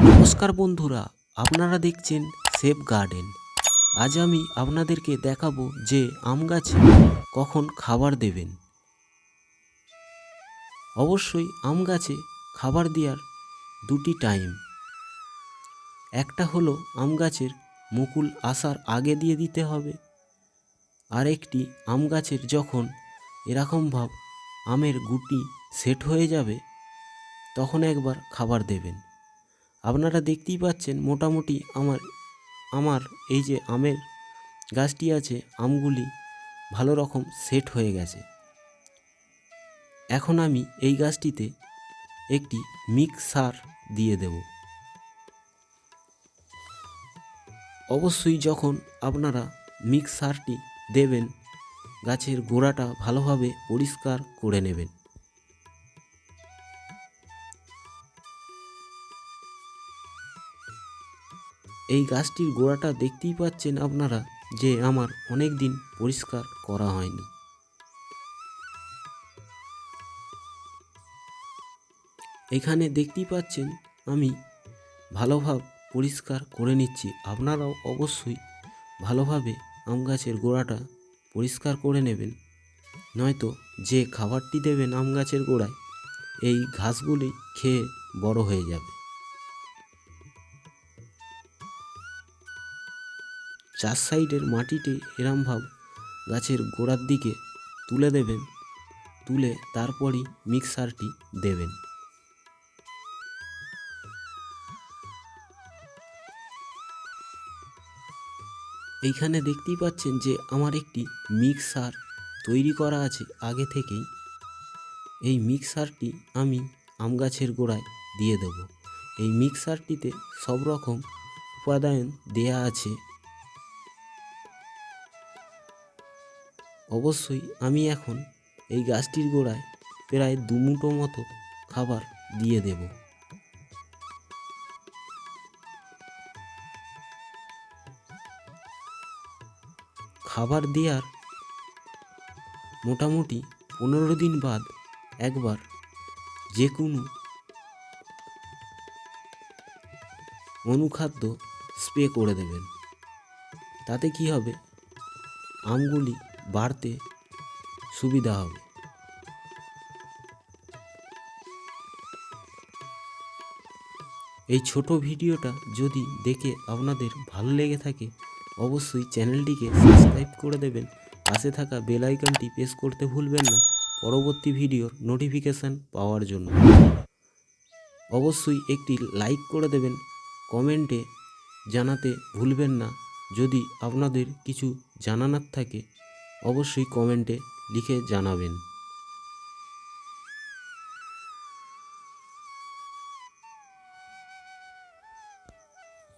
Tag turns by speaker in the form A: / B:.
A: নমস্কার বন্ধুরা, আপনারা দেখছেন সেফ গার্ডেন। আজ আমি আপনাদেরকে দেখাবো যে আম গাছে কখন খাবার দেবেন। অবশ্যই আম গাছে খাবার দেওয়ার দুটি টাইম। একটা হলো আম গাছের মুকুল আসার আগে দিয়ে দিতে হবে, আর একটি আম গাছের যখন এরকমভাবে আমের গুটি সেট হয়ে যাবে তখন একবার খাবার দেবেন। আপনারা দেখতেই পাচ্ছেন মোটামুটি আমার এই যে আমের গাছটি আছে, আমগুলি ভালো রকম সেট হয়ে গেছে। এখন আমি এই গাছটিতে একটি মিক্স সার দিয়ে দেব। অবশ্যই যখন আপনারা মিক্স সারটি দেবেন, গাছের গোড়াটা ভালোভাবে পরিষ্কার করে নেবেন। এই গাছটির গোড়াটা দেখতেই পাচ্ছেন আপনারা যে আমার অনেক দিন পরিষ্কার করা হয়নি। এখানে দেখতেই পাচ্ছেন আমি ভালোভাবে পরিষ্কার করে নিচ্ছি। আপনারাও অবশ্যই ভালোভাবে আম গাছের গোড়াটা পরিষ্কার করে নেবেন, নয়তো যে খাবারটি দেবেন আম গাছের গোড়ায় এই ঘাসগুলি খেয়ে বড় হয়ে যাবে। চার সাইডের মাটিতে এরমভাবে গাছের গোড়ার দিকে তুলে দেবেন, তুলে তারপরই মিক্সারটি দেবেন। এইখানে দেখতেই পাচ্ছেন যে আমার একটি মিক্সার তৈরি করা আছে আগে থেকেই। এই মিক্সারটি আমি আম গাছের গোড়ায় দিয়ে দেব। এই মিক্সারটিতে সব রকম উপাদান দেয়া আছে। অবশ্যই আমি এখন এই গাছটির গোড়ায় প্রায় 2 মুঠো মতো খাবার দিয়ে দেব। খাবার দেওয়ার মোটামুটি 15 দিন বাদ একবার যে কোনো অনুখাদ্য স্প্রে করে দেবেন। তাতে কি হবে, আমগুলি বাড়তে সুবিধা হবে। এই ছোট ভিডিওটা যদি দেখে আপনাদের ভালো লেগে থাকে অবশ্যই চ্যানেলটিকে সাবস্ক্রাইব করে দেবেন। পাশে থাকা বেল আইকনটি প্রেস করতে ভুলবেন না পরবর্তী ভিডিওর নোটিফিকেশান পাওয়ার জন্য। অবশ্যই একটি লাইক করে দেবেন। কমেন্টে জানাতে ভুলবেন না। যদি আপনাদের কিছু জানানোর থাকে অবশ্যই কমেন্টে লিখে জানাবেন।